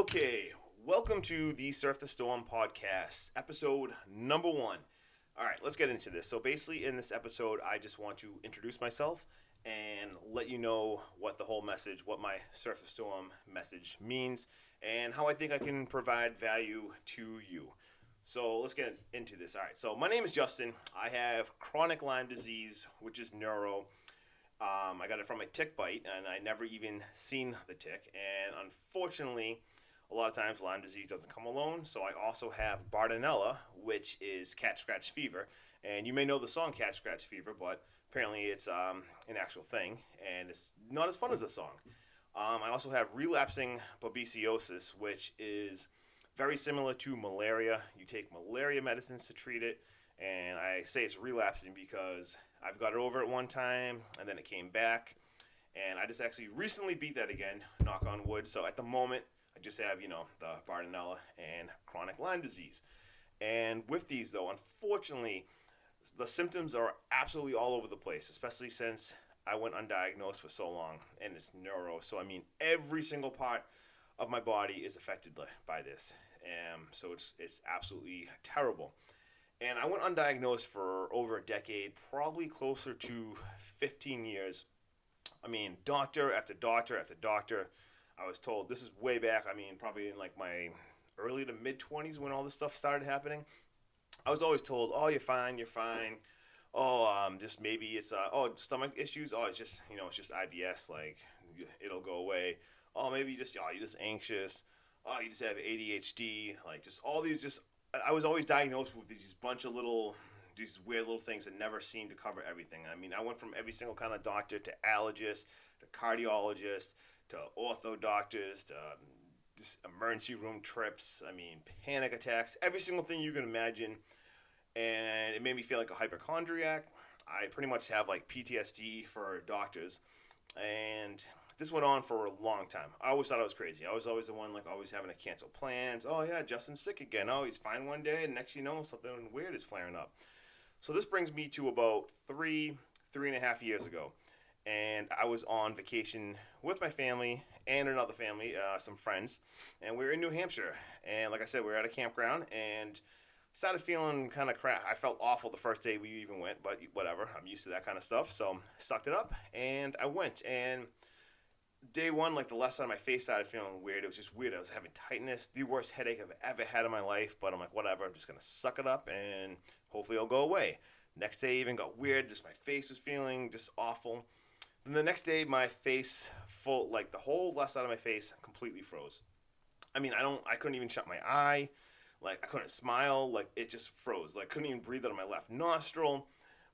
Okay, welcome to the Surfthestorm podcast, episode number 1. All right, let's get into this. So basically in this episode, I just want to introduce myself and let you know what the whole message, what my Surf the Storm message means, and how I think I can provide value to you. So let's get into this. All right, so my name is Justin. I have chronic Lyme disease, which is neuro. I got it from a tick bite, and I never even seen the tick. And unfortunately, a lot of times Lyme disease doesn't come alone. So I also have Bartonella, which is cat scratch fever. And you may know the song Cat Scratch Fever, but apparently it's an actual thing, and it's not as fun as the song. I also have relapsing babesiosis, which is very similar to malaria. You take malaria medicines to treat it, and I say it's relapsing because I've got it over at one time, and then it came back, and I just actually recently beat that again, knock on wood. So at the moment, I just have, the Bartonella and chronic Lyme disease. And with these, though, unfortunately, the symptoms are absolutely all over the place, especially since I went undiagnosed for so long, and it's neuro. So, I mean, every single part of my body is affected by this. So it's absolutely terrible. And I went undiagnosed for over a decade, probably closer to 15 years. I mean, doctor after doctor after doctor. I was told, this is way back, probably in like my early to mid 20s when all this stuff started happening. I was always told, oh, you're fine, you're fine. Oh, just maybe it's, stomach issues. Oh, it's just IBS, like, it'll go away. Oh, maybe you're just anxious. Oh, you just have ADHD. Like, just all these I was always diagnosed with these bunch of these weird little things that never seemed to cover everything. I mean, I went from every single kind of doctor to allergist, to cardiologist, to ortho doctors, to just emergency room trips. I mean, panic attacks, every single thing you can imagine. And it made me feel like a hypochondriac. I pretty much have like PTSD for doctors. And this went on for a long time. I always thought I was crazy. I was always the one like always having to cancel plans. Oh yeah, Justin's sick again. Oh, he's fine one day, and next you know something weird is flaring up. So this brings me to about three and a half years ago, and I was on vacation with my family and another family, some friends, and we were in New Hampshire. And like I said, we were at a campground and started feeling kind of crap. I felt awful the first day we even went, but whatever. I'm used to that kind of stuff, so sucked it up and I went. And day one, like the left side of my face started feeling weird. It was just weird. I was having tightness, the worst headache I've ever had in my life. But I'm like, whatever. I'm just gonna suck it up, and hopefully it'll go away. Next day even got weird. Just my face was feeling just awful. Then the next day, my face full, like the whole left side of my face, completely froze. I mean, I couldn't even shut my eye. Like I couldn't smile. Like it just froze. Like couldn't even breathe out of my left nostril.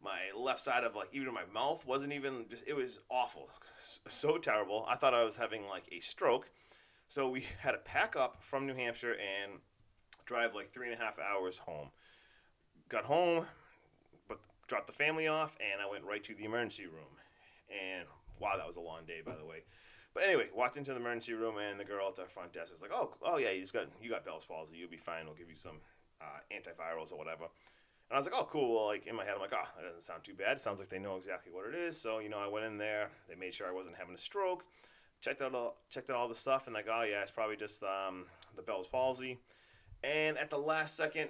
My left side of like even my mouth wasn't even just, it was awful, so terrible. I thought I was having like a stroke. So we had to pack up from New Hampshire and drive like 3.5 hours home. Got home, but dropped the family off, and I went right to the emergency room. And wow, that was a long day, by the way. But anyway, walked into the emergency room, and the girl at the front desk was like, oh yeah, you got Bell's palsy, you'll be fine. We'll give you some antivirals or whatever. And I was like, oh, cool. Well, like in my head, I'm like, oh, that doesn't sound too bad. It sounds like they know exactly what it is. So, I went in there. They made sure I wasn't having a stroke. Checked out all the stuff, and like, oh yeah, it's probably just the Bell's palsy. And at the last second,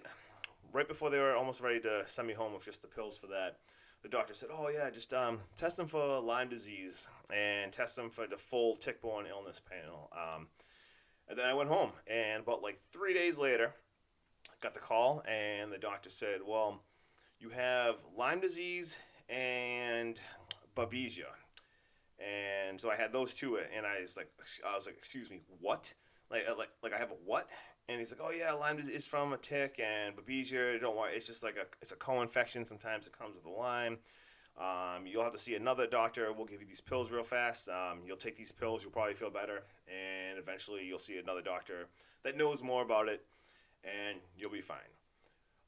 right before they were almost ready to send me home with just the pills for that, the doctor said, oh yeah, just test them for Lyme disease and test them for the full tick-borne illness panel. And then I went home, and about like 3 days later, got the call, and the doctor said, well, you have Lyme disease and babesia. And so I had those two, and I was like, excuse me, what? Like I have a what? And he's like, oh yeah, Lyme disease is from a tick, and babesia, don't worry, it's just like it's a co-infection. Sometimes it comes with a Lyme. You'll have to see another doctor. We'll give you these pills real fast. You'll take these pills, you'll probably feel better, and eventually you'll see another doctor that knows more about it, and you'll be fine.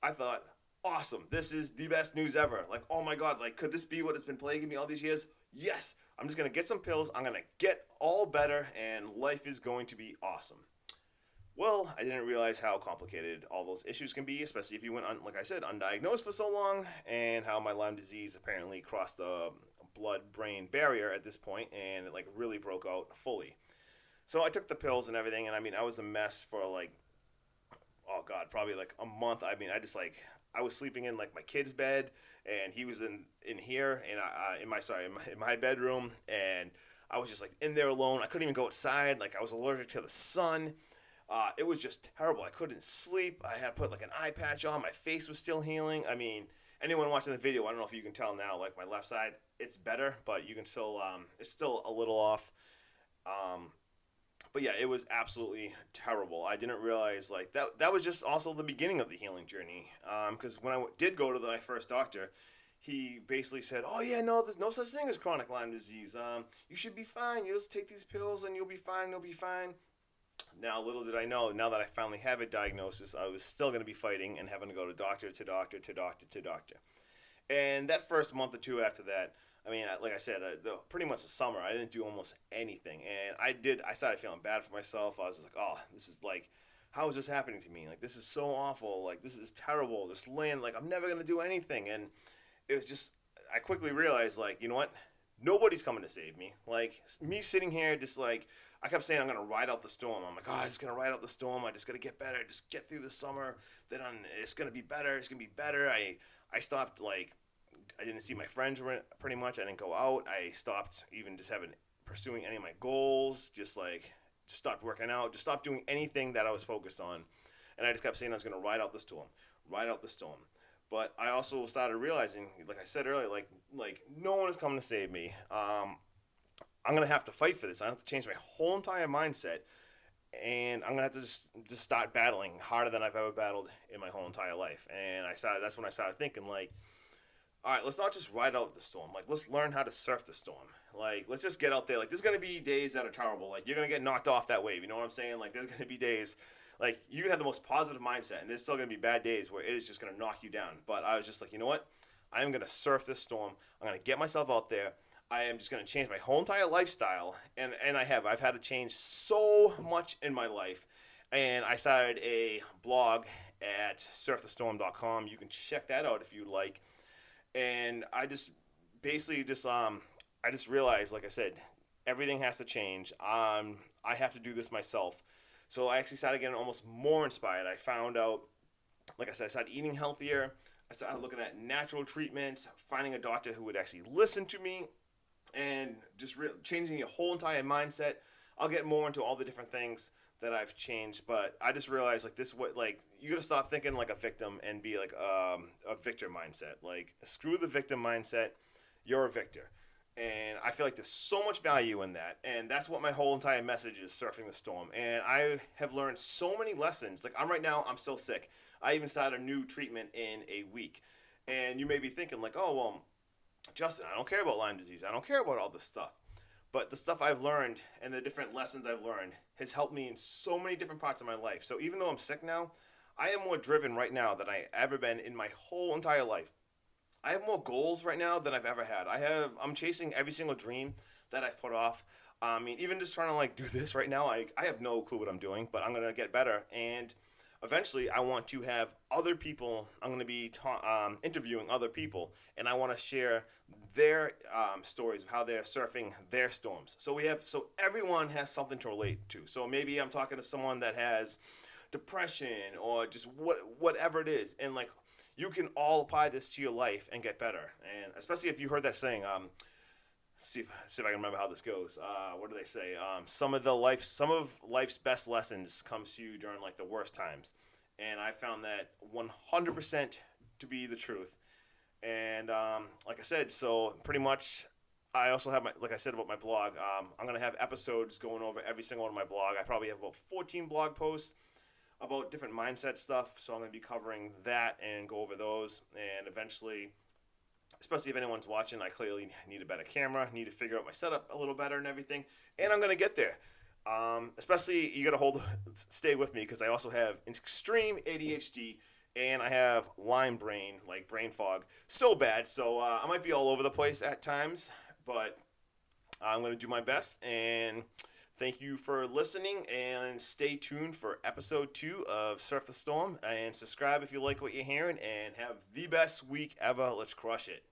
I thought, awesome, this is the best news ever. Like, oh my God, like, could this be what has been plaguing me all these years? Yes, I'm just going to get some pills, I'm going to get all better, and life is going to be awesome. Well, I didn't realize how complicated all those issues can be, especially if you went, like I said, undiagnosed for so long, and how my Lyme disease apparently crossed the blood-brain barrier at this point, and it like really broke out fully. So I took the pills and everything, and I mean, I was a mess for like, oh God, probably like a month. I mean, I just like, I was sleeping in like my kid's bed, and he was in here, and in my bedroom, and I was just like in there alone. I couldn't even go outside. Like I was allergic to the sun. It was just terrible. I couldn't sleep. I had put like an eye patch on. My face was still healing. I mean, anyone watching the video, I don't know if you can tell now. Like my left side, it's better, but you can still, it's still a little off. Um, but yeah, it was absolutely terrible. I didn't realize like that was just also the beginning of the healing journey. Because when I did go to my first doctor, he basically said, "Oh yeah, no, there's no such thing as chronic Lyme disease. You should be fine. You just take these pills and you'll be fine. You'll be fine." Now, little did I know, now that I finally have a diagnosis, I was still going to be fighting and having to go to doctor to doctor to doctor to doctor. And that first month or two after that, I mean, like I said, pretty much the summer, I didn't do almost anything. And I started feeling bad for myself. I was just like, oh, this is like, how is this happening to me? Like, this is so awful. Like, this is terrible. Just laying, like, I'm never going to do anything. And it was just, I quickly realized, like, you know what? Nobody's coming to save me. Like, me sitting here just like, I kept saying I'm going to ride out the storm. I'm like, oh, I'm just going to ride out the storm. I just got to get better. Just get through the summer. Then it's going to be better. It's going to be better. I stopped, like, I didn't see my friends pretty much. I didn't go out. I stopped even just pursuing any of my goals. Just stopped working out. Just stopped doing anything that I was focused on. And I just kept saying I was going to ride out the storm, ride out the storm. But I also started realizing, like I said earlier, like no one is coming to save me. I'm gonna have to fight for this. I have to change my whole entire mindset, and I'm gonna have to just start battling harder than I've ever battled in my whole entire life. And that's when I started thinking, like, all right, let's not just ride out the storm. Like, let's learn how to surf the storm. Like, let's just get out there. Like, there's gonna be days that are terrible. Like, you're gonna get knocked off that wave. You know what I'm saying? Like, there's gonna be days. Like, you can have the most positive mindset, and there's still gonna be bad days where it is just gonna knock you down. But I was just like, you know what? I am gonna surf this storm. I'm gonna get myself out there. I am just going to change my whole entire lifestyle, and I've had to change so much in my life, and I started a blog at surfthestorm.com. You can check that out if you like, and I just basically I just realized, like I said, everything has to change. I have to do this myself, so I actually started getting almost more inspired. I found out, like I said, I started eating healthier. I started looking at natural treatments, finding a doctor who would actually listen to me, and just changing your whole entire mindset. I'll get more into all the different things that I've changed, but I just realized like you gotta stop thinking like a victim and be like a victor mindset. Like, screw the victim mindset. You're a victor. And I feel like there's so much value in that. And that's what my whole entire message is, surfing the storm. And I have learned so many lessons. Like, I'm still sick. I even started a new treatment in a week. And you may be thinking like, oh, well, Justin, I don't care about Lyme disease. I don't care about all this stuff. But the stuff I've learned and the different lessons I've learned has helped me in so many different parts of my life. So even though I'm sick now, I am more driven right now than I ever been in my whole entire life. I have more goals right now than I've ever had. I'm chasing every single dream that I've put off. I mean, even just trying to like do this right now, I have no clue what I'm doing, but I'm going to get better. And eventually I want to have other people. I'm going to be interviewing other people, and I want to share their stories of how they're surfing their storms. So everyone has something to relate to. So maybe I'm talking to someone that has depression or just whatever it is, and like, you can all apply this to your life and get better. And especially if you heard that saying, see if I can remember how this goes. What do they say? Some of life's best lessons comes to you during like the worst times, and I found that 100% to be the truth. And like I said, so pretty much, I also have like I said about my blog. I'm gonna have episodes going over every single one of my blog. I probably have about 14 blog posts about different mindset stuff, so I'm going to be covering that and go over those. And eventually, especially if anyone's watching, I clearly need a better camera, need to figure out my setup a little better and everything, and I'm going to get there. Especially, you got to stay with me, because I also have extreme ADHD, and I have Lyme brain, like brain fog, so bad, so I might be all over the place at times, but I'm going to do my best. And thank you for listening, and stay tuned for episode 2 of Surf the Storm, and subscribe if you like what you're hearing, and have the best week ever. Let's crush it.